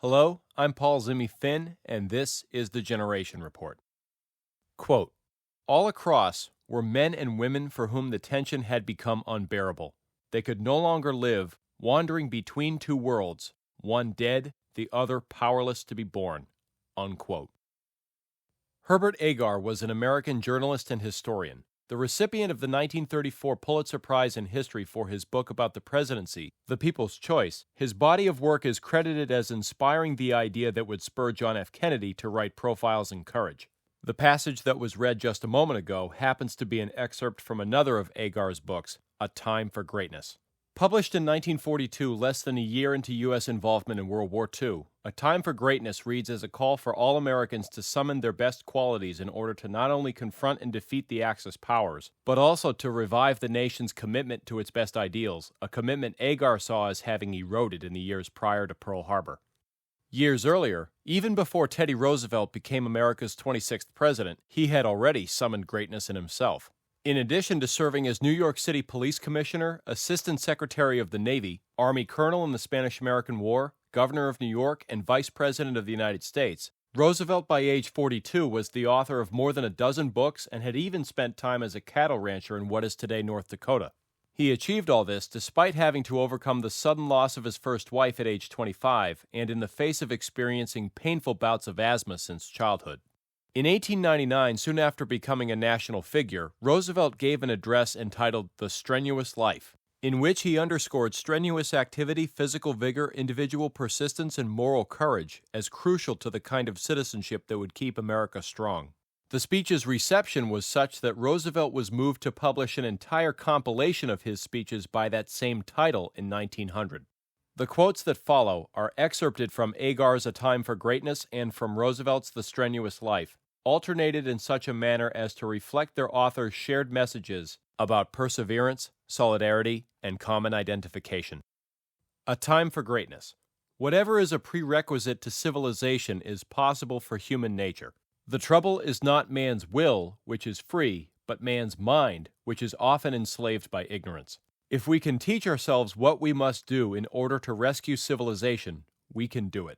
Hello, I'm Paul Zimmy Finn, and this is the Generation Report. Quote, all across were men and women for whom the tension had become unbearable. They could no longer live, wandering between two worlds, one dead, the other powerless to be born. Unquote. Herbert Agar was an American journalist and historian. The recipient of the 1934 Pulitzer Prize in History for his book about the presidency, The People's Choice, his body of work is credited as inspiring the idea that would spur John F. Kennedy to write Profiles in Courage. The passage that was read just a moment ago happens to be an excerpt from another of Agar's books, A Time for Greatness. Published in 1942, less than a year into U.S. involvement in World War II, A Time for Greatness reads as a call for all Americans to summon their best qualities in order to not only confront and defeat the Axis powers, but also to revive the nation's commitment to its best ideals, a commitment Agar saw as having eroded in the years prior to Pearl Harbor. Years earlier, even before Teddy Roosevelt became America's 26th president, he had already summoned greatness in himself. In addition to serving as New York City Police Commissioner, Assistant Secretary of the Navy, Army Colonel in the Spanish-American War, Governor of New York, and Vice President of the United States, Roosevelt by age 42 was the author of more than a dozen books and had even spent time as a cattle rancher in what is today North Dakota. He achieved all this despite having to overcome the sudden loss of his first wife at age 25 and in the face of experiencing painful bouts of asthma since childhood. In 1899, soon after becoming a national figure, Roosevelt gave an address entitled The Strenuous Life, in which he underscored strenuous activity, physical vigor, individual persistence, and moral courage as crucial to the kind of citizenship that would keep America strong. The speech's reception was such that Roosevelt was moved to publish an entire compilation of his speeches by that same title in 1900. The quotes that follow are excerpted from Agar's A Time for Greatness and from Roosevelt's The Strenuous Life, alternated in such a manner as to reflect their authors' shared messages about perseverance, solidarity, and common identification. A Time for Greatness. Whatever is a prerequisite to civilization is possible for human nature. The trouble is not man's will, which is free, but man's mind, which is often enslaved by ignorance. If we can teach ourselves what we must do in order to rescue civilization, we can do it.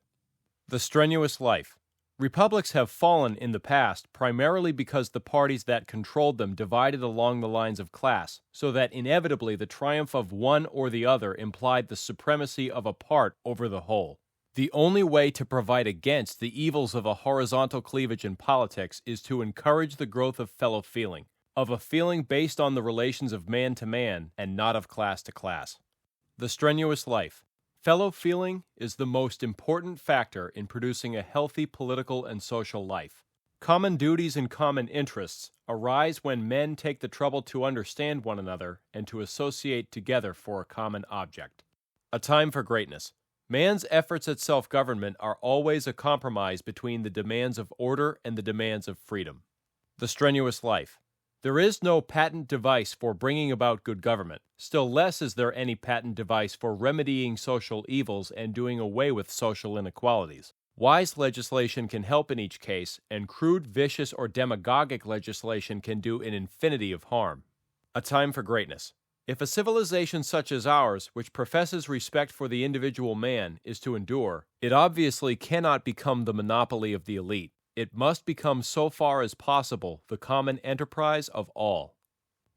The Strenuous Life. Republics have fallen in the past primarily because the parties that controlled them divided along the lines of class, so that inevitably the triumph of one or the other implied the supremacy of a part over the whole. The only way to provide against the evils of a horizontal cleavage in politics is to encourage the growth of fellow feeling, of a feeling based on the relations of man to man and not of class to class. The Strenuous Life. Fellow feeling is the most important factor in producing a healthy political and social life. Common duties and common interests arise when men take the trouble to understand one another and to associate together for a common object. A Time for Greatness. Man's efforts at self-government are always a compromise between the demands of order and the demands of freedom. The Strenuous Life. There is no patent device for bringing about good government. Still less is there any patent device for remedying social evils and doing away with social inequalities. Wise legislation can help in each case, and crude, vicious, or demagogic legislation can do an infinity of harm. A Time for Greatness. If a civilization such as ours, which professes respect for the individual man, is to endure, it obviously cannot become the monopoly of the elite. It must become so far as possible the common enterprise of all.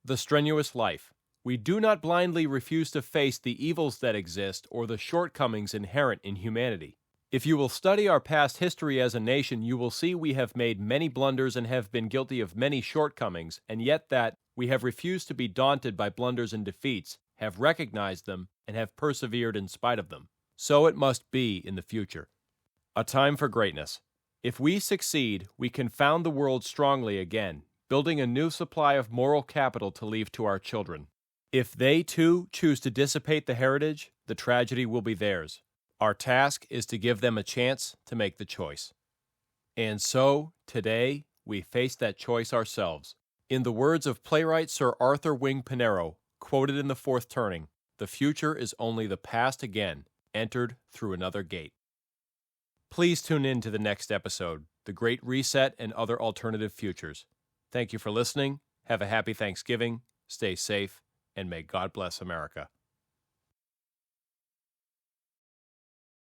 The Strenuous Life. We do not blindly refuse to face the evils that exist or the shortcomings inherent in humanity. If you will study our past history as a nation, you will see we have made many blunders and have been guilty of many shortcomings, and yet that we have refused to be daunted by blunders and defeats, have recognized them, and have persevered in spite of them. So it must be in the future. A Time for Greatness. If we succeed, we can found the world strongly again, building a new supply of moral capital to leave to our children. If they, too, choose to dissipate the heritage, the tragedy will be theirs. Our task is to give them a chance to make the choice. And so, today, we face that choice ourselves. In the words of playwright Sir Arthur Wing Pinero, quoted in The Fourth Turning, the future is only the past again, entered through another gate. Please tune in to the next episode, The Great Reset and Other Alternative Futures. Thank you for listening. Have a happy Thanksgiving, stay safe, and may God bless America.